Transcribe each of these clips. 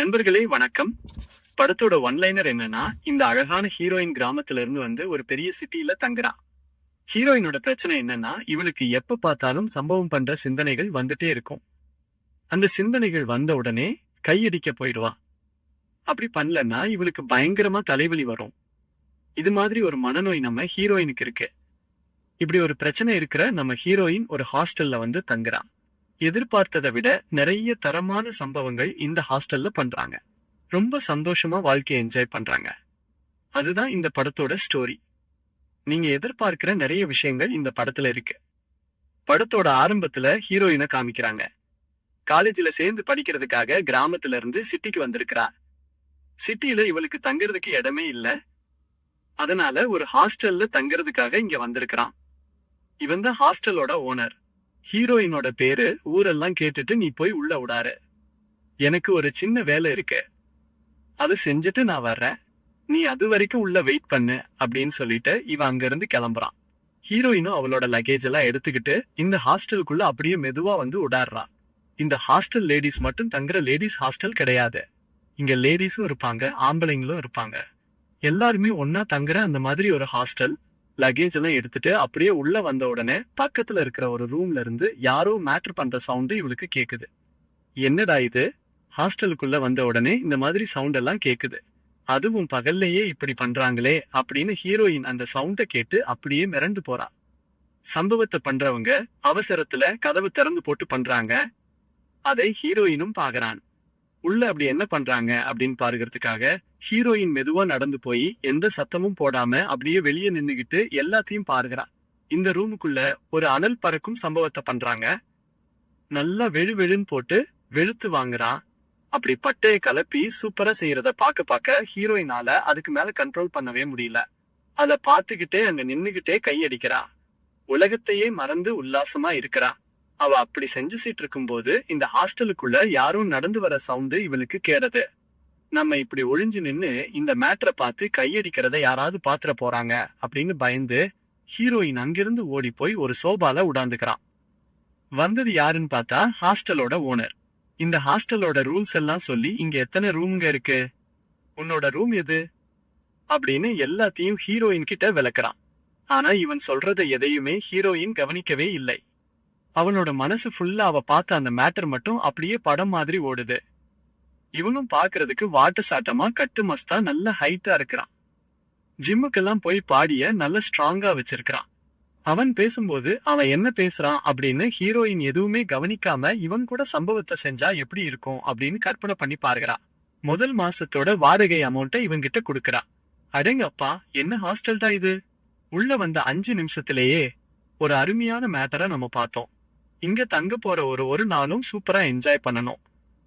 நண்பர்களே வணக்கம். படத்தோட ஒன்லைனர் என்னன்னா, இந்த அழகான ஹீரோயின் கிராமத்துல இருந்து வந்து ஒரு பெரிய சிட்டில தங்குறா. ஹீரோயினோட பிரச்சனை என்னன்னா, இவளுக்கு எப்ப பார்த்தாலும் சம்பவம் பண்ற சிந்தனைகள் வந்துட்டே இருக்கும். அந்த சிந்தனைகள் வந்த உடனே கையடிக்க போயிடுவா. அப்படி பண்ணலன்னா இவளுக்கு பயங்கரமா தலைவலி வரும். இது மாதிரி ஒரு மனநோய் நம்ம ஹீரோயினுக்கு இருக்கு. இப்படி ஒரு பிரச்சனை இருக்கிற நம்ம ஹீரோயின் ஒரு ஹாஸ்டல்ல வந்து தங்குறா. எதிர்பார்த்ததை விட நிறைய தரமான சம்பவங்கள் இந்த ஹாஸ்டல்ல பண்றாங்க. ரொம்ப சந்தோஷமா வாழ்க்கையை என்ஜாய் பண்றாங்க. அதுதான் இந்த படத்தோட ஸ்டோரி. நீங்க எதிர்பார்க்கிற நிறைய விஷயங்கள் இந்த படத்துல இருக்கு. படத்தோட ஆரம்பத்துல ஹீரோயினை காமிக்கிறாங்க. காலேஜ்ல சேர்ந்து படிக்கிறதுக்காக கிராமத்துல இருந்து சிட்டிக்கு வந்திருக்கிறா. சிட்டில இவளுக்கு தங்குறதுக்கு இடமே இல்ல. அதனால ஒரு ஹாஸ்டல்ல தங்குறதுக்காக இங்க வந்திருக்கிறான். இவன் தான் ஹாஸ்டலோட ஓனர். ஹீரோயினோட பேரு ஊரெல்லாம் கேட்டுட்டு நீ போய் உள்ள விடாரு. எனக்கு ஒரு சின்ன வேலை இருக்கு, அது செஞ்சுட்டு நான் வர்றேன், நீ அது வரைக்கும் உள்ள வெயிட் பண்ணு அப்படின்னு சொல்லிட்டு இவன் அங்க இருந்து கிளம்புறான். ஹீரோயினும் அவளோட லக்கேஜ் எல்லாம் எடுத்துக்கிட்டு இந்த ஹாஸ்டலுக்குள்ள அப்படியே மெதுவா வந்து உடாடுறா. இந்த ஹாஸ்டல் லேடிஸ் மட்டும் தங்குற லேடிஸ் ஹாஸ்டல் கிடையாது. இங்க லேடிஸும் இருப்பாங்க, ஆம்பளைங்களும் இருப்பாங்க. எல்லாருமே ஒன்னா தங்குற அந்த மாதிரி ஒரு ஹாஸ்டல். லக்கேஜ் எல்லாம் எடுத்துட்டு அப்படியே உள்ள வந்த உடனே பக்கத்துல இருக்கிற ஒரு ரூம்ல இருந்து யாரோ மேட்டர் பண்ற சவுண்ட் இவளுக்கு கேக்குது. என்னடா இது, ஹாஸ்டலுக்குள்ள வந்த உடனே இந்த மாதிரி சவுண்ட் எல்லாம் கேக்குது, அதுவும் பகல்லையே இப்படி பண்றாங்களே அப்படின்னு ஹீரோயின் அந்த சவுண்ட கேட்டு அப்படியே மிரண்டு போறா. சம்பவத்தை பண்றவங்க அவசரத்துல கதவு திறந்து போட்டு பண்றாங்க. அதை ஹீரோயினும் பாக்குறான். உள்ள அப்படி என்ன பண்றாங்க அப்படின்னு பாருகிறதுக்காக ஹீரோயின் மெதுவா நடந்து போய் எந்த சத்தமும் போடாம அப்படியே வெளியே நின்னுகிட்டு எல்லாத்தையும் பாருகிறா. இந்த ரூமுக்குள்ள ஒரு அனல் பறக்கும் சம்பவத்தை பண்றாங்க. நல்லா வெழுன்னு போட்டு வெளுத்து வாங்குறா. அப்படி பட்டைய கலப்பி சூப்பரா செய்யறத பார்க்க ஹீரோயினால அதுக்கு மேல கண்ட்ரோல் பண்ணவே முடியல. அத பார்த்துக்கிட்டே அங்க நின்னுகிட்டே கையடிக்கிறா. உலகத்தையே மறந்து உல்லாசமா இருக்கிறா. அவ அப்படி செஞ்சுட்டு இருக்கும்போது இந்த ஹாஸ்டலுக்குள்ள யாரும் நடந்து வர சவுண்டு இவளுக்கு கேட்டது. நம்ம இப்படி ஒளிஞ்சு நின்னு இந்த மேட்டரை பார்த்து கையடிக்கிறத யாராவது பாத்திர போறாங்க அப்படின்னு பயந்து ஹீரோயின் அங்கிருந்து ஓடி போய் ஒரு சோபால உடாந்துக்கிறான். வந்தது யாருன்னு பார்த்தா ஹாஸ்டலோட ஓனர். இந்த ஹாஸ்டலோட ரூல்ஸ் எல்லாம் சொல்லி இங்க எத்தனை ரூம்ங்க இருக்கு, உன்னோட ரூம் எது அப்படின்னு எல்லாத்தையும் ஹீரோயின் கிட்ட விளக்குறான். ஆனா இவன் சொல்றத எதையுமே ஹீரோயின் கவனிக்கவே இல்லை. அவனோட மனசு ஃபுல்லா அவ பார்த்த அந்த மேட்டர் மட்டும் அப்படியே படம் மாதிரி ஓடுது. இவனும் பாக்குறதுக்கு வாட்ட சாட்டமா கட்டு மஸ்தா நல்ல ஹைட்டா இருக்கிறான். ஜிம்முக்கெல்லாம் போய் பாடிய நல்ல ஸ்ட்ராங்கா வச்சிருக்கிறான். அவன் பேசும்போது அவன் என்ன பேசுறான் அப்படின்னு ஹீரோயின் எதுவுமே கவனிக்காம இவன் கூட சம்பவத்தை செஞ்சா எப்படி இருக்கும் அப்படின்னு கற்பனை பண்ணி பாருகிறா. முதல் மாசத்தோட வாடகை அமௌண்ட்டை இவன்கிட்ட கொடுக்கறா. அடேங்கப்பா, என்ன ஹாஸ்டல்டா இது, உள்ள வந்த 5 நிமிஷத்திலேயே ஒரு அருமையான மேட்டரை நம்ம பார்த்தோம். இங்க தங்க போற ஒரு நாளும் சூப்பரா என்ஜாய் பண்ணணும்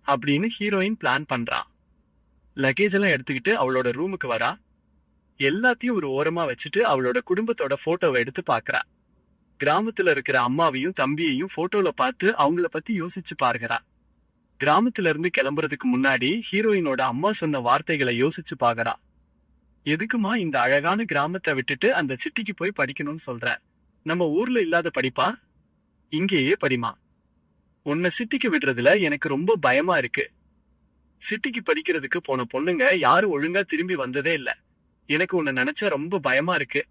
அப்படின்னு ஹீரோயின் பிளான் பண்றா. லக்கேஜ் எல்லாம் எடுத்துக்கிட்டு அவளோட ரூமுக்கு வரா. எல்லாத்தையும் ஒரு ஓரமா வச்சுட்டு அவளோட குடும்பத்தோட போட்டோவை எடுத்து பாக்குறா. கிராமத்துல இருக்கிற அம்மாவையும் தம்பியையும் போட்டோல பார்த்து அவங்கள பத்தி யோசிச்சு பாருகிறா. கிராமத்துல இருந்து கிளம்புறதுக்கு முன்னாடி ஹீரோயினோட அம்மா சொன்ன வார்த்தைகளை யோசிச்சு பாக்குறா. எதுக்குமா இந்த அழகான கிராமத்தை விட்டுட்டு அந்த சிட்டிக்கு போய் படிக்கணும்னு சொல்ற, நம்ம ஊர்ல இல்லாத படிப்பா, இங்கேயே படிமா. உன்னை சிட்டிக்கு விடுறதுல எனக்கு ரொம்ப பயமா இருக்கு. சிட்டிக்கு படிக்கிறதுக்கு போன பொண்ணுங்க யாரும் ஒழுங்கா திரும்பி வந்ததே இல்ல. எனக்கு உன்னை நினைச்சா ரொம்ப பயமா இருக்கு.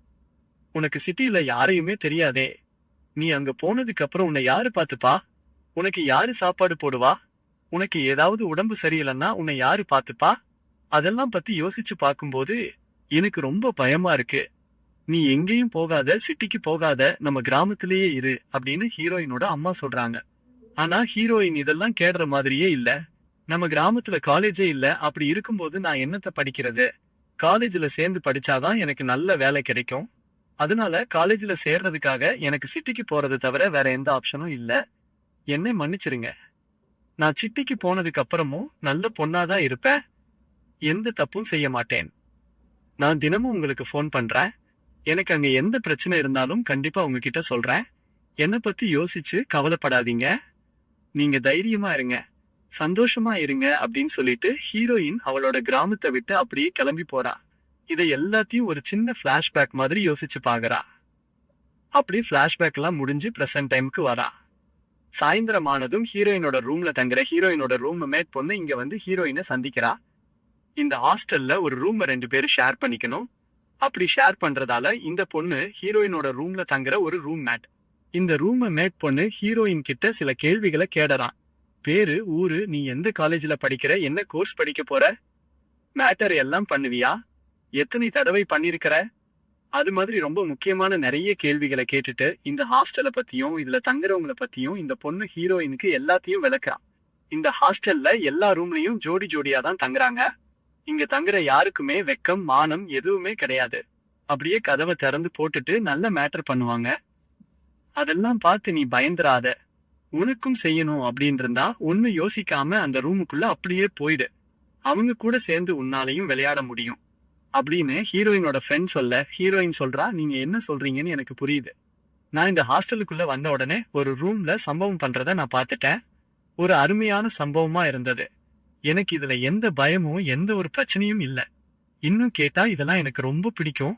உனக்கு சிட்டியில யாரையுமே தெரியாதே. நீ அங்க போனதுக்கு அப்புறம் உன்னை யாரு பாத்துப்பா, உனக்கு யாரு சாப்பாடு போடுவா, உனக்கு ஏதாவது உடம்பு சரியில்லைன்னா உன்னை யாரு பாத்துப்பா, அதெல்லாம் பத்தி யோசிச்சு பார்க்கும்போது எனக்கு ரொம்ப பயமா இருக்கு. நீ எங்கேயும் போகாத, சிட்டிக்கு போகாத, நம்ம கிராமத்திலேயே இரு அப்படின்னு ஹீரோயினோட அம்மா சொல்றாங்க. ஆனா ஹீரோயின் இதெல்லாம் கேடுற மாதிரியே இல்ல. நம்ம கிராமத்துல காலேஜே இல்ல, அப்படி இருக்கும்போது நான் என்னத்த படிக்கிறது, காலேஜ்ல சேர்ந்து படிச்சாதான் எனக்கு நல்ல வேலை கிடைக்கும். அதனால காலேஜ்ல சேர்றதுக்காக எனக்கு சிட்டிக்கு போறது தவிர வேற எந்த ஆப்ஷனும் இல்ல. என்னை மன்னிச்சிருங்க. நான் சிட்டிக்கு போனதுக்கு அப்புறமும் நல்ல பொண்ணாதான் இருப்பேன், எந்த தப்பும் செய்ய மாட்டேன். நான் தினமும் உங்களுக்கு போன் பண்றேன். எனக்கு அங்க எந்த பிரச்சனை இருந்தாலும் கண்டிப்பா உங்ககிட்ட சொல்றேன். என்னை பத்தி யோசிச்சு கவலைப்படாதீங்க. நீங்க தைரியமா இருங்க, சந்தோஷமா இருங்க அப்படின்னு சொல்லிட்டு ஹீரோயின் அவளோட கிராமத்தை விட்டு அப்படியே கிளம்பி போறா. இதை எல்லாத்தையும் ஒரு சின்ன பிளாஷ்பேக் மாதிரி யோசிச்சு பாக்குறா. அப்படி பிளாஷ்பேக் எல்லாம் முடிஞ்சு பிரசன்ட் டைமுக்கு வரா. சாயந்தரம் ஆனதும் ஹீரோயினோட ரூம்ல தங்குற ஹீரோயினோட ரூம் மேட் பொண்ணு இங்க வந்து ஹீரோயினை சந்திக்கிறா. இந்த ஹாஸ்டல்ல ஒரு ரூம் 2 பேரும் ஷேர் பண்ணிக்கணும். அப்படி ஷேர் பண்றதால இந்த பொண்ணு ஹீரோயினோட ரூம்ல தங்குற ஒரு ரூம் மேட். இந்த ரூம் மேட் பொண்ணு ஹீரோயின் கிட்ட சில கேள்விகளை கேடறான். பேரு, ஊரு, நீ எந்த காலேஜ்ல படிக்கிற, என்ன கோர்ஸ் படிக்க போற, மேட்டர் எல்லாம் பண்ணுவியா, எத்தனை தடவை பண்ணிருக்கிற, அது மாதிரி ரொம்ப முக்கியமான நிறைய கேள்விகளை கேட்டுட்டு இந்த ஹாஸ்டலை பத்தியும் இதுல தங்குறவங்கள பத்தியும் இந்த பொண்ணு ஹீரோயினுக்கு எல்லாத்தையும் விளக்குறான். இந்த ஹாஸ்டல்ல எல்லா ரூம்லயும் ஜோடி ஜோடியா தான் தங்குறாங்க. இங்க தங்குற யாருக்குமே வெக்கம் மானம் எதுவுமே கிடையாது. அப்படியே கதவை திறந்து போட்டுட்டு நல்ல மேட்டர் பண்ணுவாங்க. அதெல்லாம் பார்த்து நீ பயந்துராத. உனக்கும் செய்யணும் அப்படின்னு இருந்தா ஒண்ணு யோசிக்காம அந்த ரூமுக்குள்ள அப்படியே போயிடு. அவங்க கூட சேர்ந்து உன்னாலையும் விளையாட முடியும் அப்படின்னு ஹீரோயினோட ஃப்ரெண்ட் சொல்ல, ஹீரோயின் சொல்றா, நீங்க என்ன சொல்றீங்கன்னு எனக்கு புரியுது. நான் இந்த ஹாஸ்டலுக்குள்ள வந்த உடனே ஒரு ரூம்ல சம்பவம் பண்றத நான் பார்த்துட்டேன். ஒரு அருமையான சம்பவமா இருந்தது. எனக்கு இதுல எந்த பயமும் எந்த ஒரு பிரச்சனையும் இல்ல. இன்னும் கேட்டா இதெல்லாம் எனக்கு ரொம்ப பிடிக்கும்.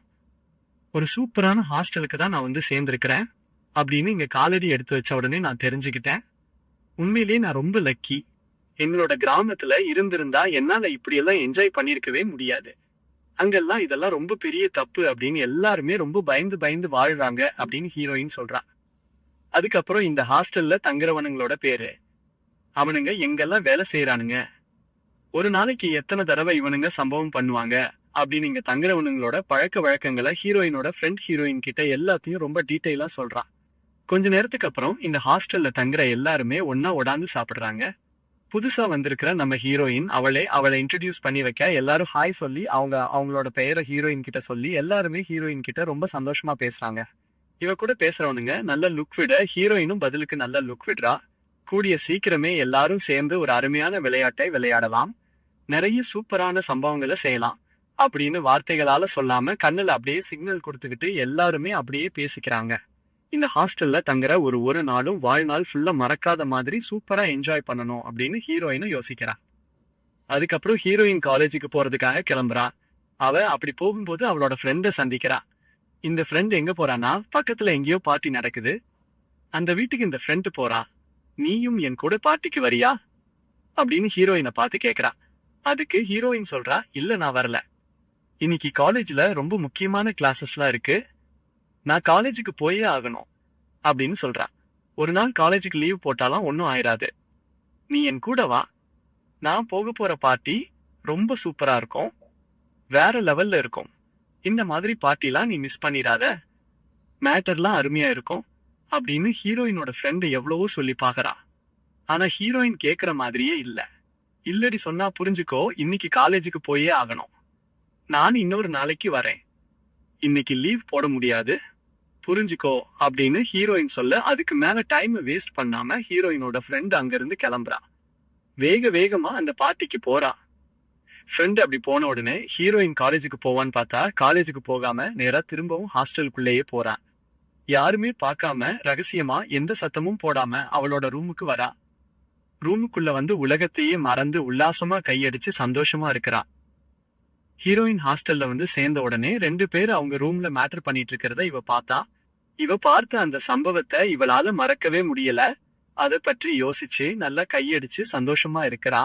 ஒரு சூப்பரான ஹாஸ்டலுக்கு தான் நான் வந்து சேர்ந்திருக்கிறேன் அப்படின்னு இங்க காலடி எடுத்து வச்ச உடனே நான் தெரிஞ்சுக்கிட்டேன். உண்மையிலேயே நான் ரொம்ப லக்கி. எங்களோட கிராமத்துல இருந்திருந்தா என்னால இப்படி எல்லாம் என்ஜாய் பண்ணிருக்கவே முடியாது. அங்கெல்லாம் இதெல்லாம் ரொம்ப பெரிய தப்பு அப்படின்னு எல்லாருமே ரொம்ப பயந்து பயந்து வாழ்றாங்க அப்படின்னு ஹீரோயின் சொல்றா. அதுக்கப்புறம் இந்த ஹாஸ்டல்ல தங்குறவனுங்களோட பேரு, அவனுங்க எங்கெல்லாம் வேலை செய்யறானுங்க, ஒரு நாளைக்கு எத்தனை தடவை இவனுங்க சம்பவம் பண்ணுவாங்க அப்படின்னு இங்க தங்குறவனுங்களோட பழக்க வழக்கங்களை ஹீரோயினோட ஃப்ரெண்ட் ஹீரோயின் கிட்ட எல்லாத்தையும் ரொம்ப டீட்டெயிலா சொல்றா. கொஞ்ச நேரத்துக்கு அப்புறம் இந்த ஹாஸ்டல்ல தங்குற எல்லாருமே ஒன்னா உடாந்து சாப்பிடுறாங்க. புதுசா வந்திருக்கிற நம்ம ஹீரோயின் அவளை இன்ட்ரடியூஸ் பண்ணி வைக்க எல்லாரும் ஹாய் சொல்லி அவங்களோட பெயரை ஹீரோயின் கிட்ட சொல்லி எல்லாருமே ஹீரோயின் கிட்ட ரொம்ப சந்தோஷமா பேசுறாங்க. இவ கூட பேசுறவனுங்க நல்ல லுக் விட ஹீரோயினும் பதிலுக்கு நல்ல லுக் விடுறா. கூடிய சீக்கிரமே எல்லாரும் சேர்ந்து ஒரு அருமையான விளையாட்டை விளையாடலாம், நிறைய சூப்பரான சம்பவங்களை செய்யலாம் அப்படின்னு வார்த்தைகளால சொல்லாம கண்ணுல அப்படியே சிக்னல் கொடுத்துக்கிட்டு எல்லாருமே அப்படியே பேசிக்கிறாங்க. இந்த ஹாஸ்டல்ல தங்குற ஒரு நாளும் வாழ்நாள் ஃபுல்லா மறக்காத மாதிரி சூப்பரா என்ஜாய் பண்ணணும் அப்படின்னு ஹீரோயினும் யோசிக்கிறா. அதுக்கப்புறம் ஹீரோயின் காலேஜுக்கு போறதுக்காக கிளம்புறா. அவ அப்படி போகும்போது அவளோட ஃப்ரெண்ட சந்திக்கிறா. இந்த ஃப்ரெண்ட் எங்க போறானா, பக்கத்துல எங்கேயோ பார்ட்டி நடக்குது. அந்த வீட்டுக்கு இந்த ஃப்ரெண்ட் போறா. நீயும் என் கூட பார்ட்டிக்கு வரியா அப்படின்னு ஹீரோயினை பார்த்து கேக்குறா. அதுக்கு ஹீரோயின் சொல்றா, இல்ல நான் வரல. இன்னைக்கு காலேஜ்ல ரொம்ப முக்கியமான கிளாஸஸ்லாம் இருக்கு, நான் காலேஜுக்கு போயே ஆகணும் அப்படின்னு சொல்றா. ஒரு நாள் காலேஜுக்கு லீவ் போட்டாலும் ஒன்னும் ஆயிராது. நீ என் கூட வா. நான் போக போற பார்ட்டி ரொம்ப சூப்பரா இருக்கும், வேற லெவல்ல இருக்கும். இந்த மாதிரி பார்ட்டிலாம் நீ மிஸ் பண்ணிடாத, மேட்டர்லாம் அருமையா இருக்கும் அப்படின்னு ஹீரோயினோட ஃப்ரெண்டு எவ்வளவோ சொல்லி பாக்குறா. ஆனா ஹீரோயின் கேக்குற மாதிரியே இல்ல. இல்லடி சொன்னா புரிஞ்சுக்கோ, இன்னைக்கு காலேஜுக்கு போயே ஆகணும், நான் இன்னொரு நாளைக்கு வரேன், இன்னைக்கு லீவ் போட முடியாது, புரிஞ்சுக்கோ அப்படின்னு ஹீரோயின் சொல்ல, அதுக்கு மேல டைம் வேஸ்ட் பண்ணாம ஹீரோயினோட ஃப்ரெண்ட் அங்கிருந்து கிளம்புறா. வேகமா அந்த பார்ட்டிக்கு போறா. ஃப்ரெண்ட் அப்படி போன உடனே ஹீரோயின் காலேஜுக்கு போவான்னு பார்த்தா காலேஜுக்கு போகாம நேரா திரும்பவும் ஹாஸ்டலுக்குள்ளேயே போறா. யாருமே பார்க்காம ரகசியமா எந்த சத்தமும் போடாம அவளோட ரூமுக்கு வரா. ரூமுக்குள்ள வந்து உலகத்தையே மறந்து உல்லாசமா கையடிச்சு சந்தோஷமா இருக்கிறா. ஹீரோயின் ஹாஸ்டல்ல வந்து சேர்ந்த உடனே 2 பேர் அவங்க ரூம்ல மேட்டர் பண்ணிட்டு இருக்கிறத இவ பார்த்தா. இவ பார்த்த அந்த சம்பவத்தை இவளால மறக்கவே முடியல. அதை பற்றி யோசிச்சு நல்லா கையடிச்சு சந்தோஷமா இருக்கிறா.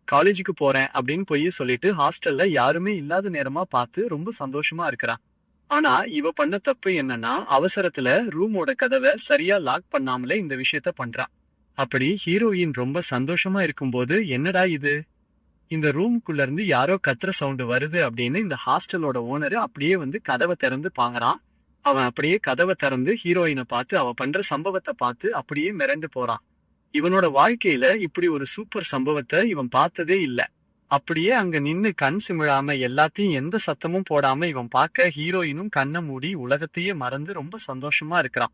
காலேஜுக்கு போறேன் அப்படின்னு போய் சொல்லிட்டு ஹாஸ்டல்ல யாருமே இல்லாத நேரமா பார்த்து ரொம்ப சந்தோஷமா இருக்கிறா. ஆனா இவ பண்ண தப்பு என்னன்னா, அவசரத்துல ரூமோட கதவை சரியா லாக் பண்ணாமலே இந்த விஷயத்த பண்றா. அப்படி ஹீரோயின் ரொம்ப சந்தோஷமா இருக்கும்போது, என்னடா இது, இந்த ரூமுக்குள்ள இருந்து யாரோ கத்துற சவுண்ட் வருது அப்படின்னு இந்த ஹாஸ்டலோட ஓனரு அப்படியே வந்து கதவை திறந்து பாக்குறான். அவன் அப்படியே கதவை திறந்து ஹீரோயினை பார்த்து அவ பண்ற சம்பவத்தை பார்த்து அப்படியே மிரண்டு போறான். இவனோட வாழ்க்கையில இப்படி ஒரு சூப்பர் சம்பவத்தை இவன் பார்த்ததே இல்ல. அப்படியே அங்க நின்னு கண் சிமிழாம எல்லாத்தையும் எந்த சத்தமும் போடாம இவன் பார்க்க ஹீரோயினும் கண்ணை மூடி உலகத்தையே மறந்து ரொம்ப சந்தோஷமா இருக்கிறான்.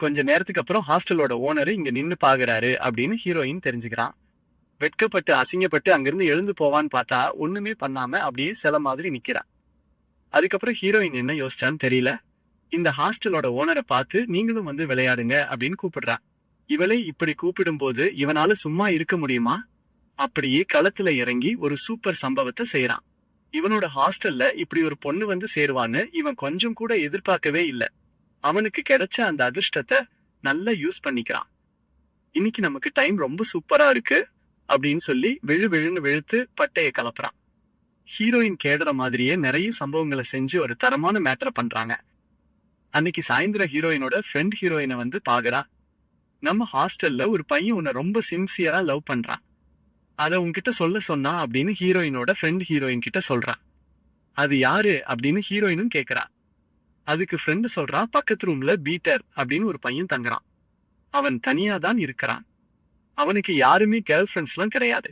கொஞ்ச நேரத்துக்கு அப்புறம் ஹாஸ்டலோட ஓனரு இங்க நின்னு பாக்குறாரு அப்படின்னு ஹீரோயின் தெரிஞ்சுக்கிறான். வெட்கப்பட்டு அசிங்கப்பட்டு அங்கிருந்து எழுந்து போவான்னு பார்த்தா ஒண்ணுமே பண்ணாம அப்படியே சில மாதிரி நிக்கிறான். அதுக்கப்புறம் ஹீரோயின் என்ன யோசிச்சான்னு தெரியல. இந்த ஹாஸ்டலோட ஓனரை பார்த்து நீங்களும் வந்து விளையாடுங்க அப்படின்னு கூப்பிடுறா. இவளை இப்படி கூப்பிடும் போது இவனால சும்மா இருக்க முடியுமா? அப்படியே களத்துல இறங்கி ஒரு சூப்பர் சம்பவத்தை செய்யறான். இவனோட ஹாஸ்டல்ல இப்படி ஒரு பொண்ணு வந்து சேருவான்னு இவன் கொஞ்சம் கூட எதிர்பார்க்கவே இல்ல. அவனுக்கு கிடைச்ச அந்த அதிர்ஷ்டத்தை நல்லா யூஸ் பண்ணிக்கிறான். இன்னைக்கு நமக்கு டைம் ரொம்ப சூப்பரா இருக்கு அப்படின்னு சொல்லி விழு விழுன்னு விழுத்து பட்டைய கலப்புறான். ஹீரோயின் கேடுற மாதிரியே நிறைய சம்பவங்களை செஞ்சு ஒரு தரமான மேட்டரை பண்றாங்க. அன்னைக்கு சாயந்தரம் ஹீரோயினோட ஃப்ரெண்ட் ஹீரோயினை வந்து பாக்குறா. நம்ம ஹாஸ்டல்ல ஒரு பையன் உன்னை ரொம்ப சின்சியரா லவ் பண்றான். அத உன்கிட்ட சொல்ல சொன்னா அப்படின்னு ஹீரோயினோட ஃப்ரெண்ட் ஹீரோயின் கிட்ட சொல்றா. அது யாரு அப்படின்னு ஹீரோயினும் கேக்குறா. அதுக்கு ஃப்ரெண்டு சொல்றா, பக்கத்து ரூம்ல பீட்டர் அப்படின்னு ஒரு பையன் தங்குறான். அவன் தனியா தான் இருக்கிறான். அவனுக்கு யாருமே கேர்ள் ஃப்ரெண்ட்ஸ்லாம் கிடையாது.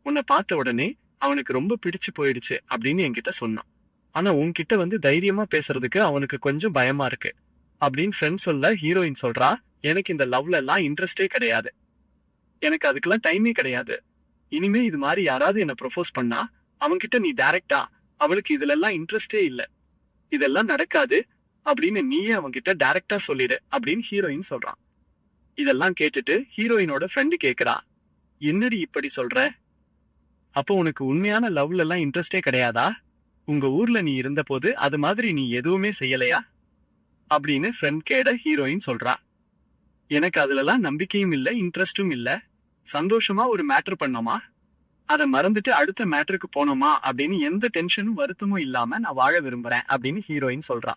உன்னை பார்த்த உடனே அவனுக்கு ரொம்ப பிடிச்சு போயிடுச்சு அப்படின்னு என்கிட்ட சொன்னான். ஆனா உன்கிட்ட வந்து தைரியமா பேசுறதுக்கு அவனுக்கு கொஞ்சம் பயமா இருக்கு அப்படின்னு ஃப்ரெண்ட் சொல்ல ஹீரோயின் சொல்றா, எனக்கு இந்த லவ்ல எல்லாம் இன்ட்ரெஸ்டே கிடையாது. எனக்கு அதுக்கெல்லாம் டைமே கிடையாது. இனிமே இது மாதிரி யாராவது என்ன ப்ரொபோஸ் பண்ணா அவன்கிட்ட நீ டைரக்டா அவளுக்கு இதுல எல்லாம் இன்ட்ரெஸ்டே இல்ல, இதெல்லாம் நடக்காது அப்படின்னு நீயே அவன்கிட்ட டைரக்டா சொல்லிடு அப்படின்னு ஹீரோயின் சொல்றான். இதெல்லாம் கேட்டுட்டு ஹீரோயினோட ஃப்ரெண்டு கேக்குறா, என்னடி இப்படி சொல்ற? அப்போ உனக்கு உண்மையான லவ்ல எல்லாம் இன்ட்ரெஸ்டே கிடையாதா? உங்க ஊர்ல நீ இருந்த போது அது மாதிரி நீ எதுவுமே செய்யலையா அப்படின்னு ஃப்ரெண்ட் கேட ஹீரோயின் சொல்றா. எனக்கு அதுலலாம் நம்பிக்கையும் இல்ல, இன்ட்ரெஸ்டும் இல்ல. சந்தோஷமா ஒரு மேட்டர் பண்ணோமா, அதை மறந்துட்டு அடுத்த மேட்டருக்கு போனோமா அப்படின்னு எந்த டென்ஷனும் வருத்தமும் இல்லாம நான் வாழ விரும்புறேன் அப்படின்னு ஹீரோயின் சொல்றா.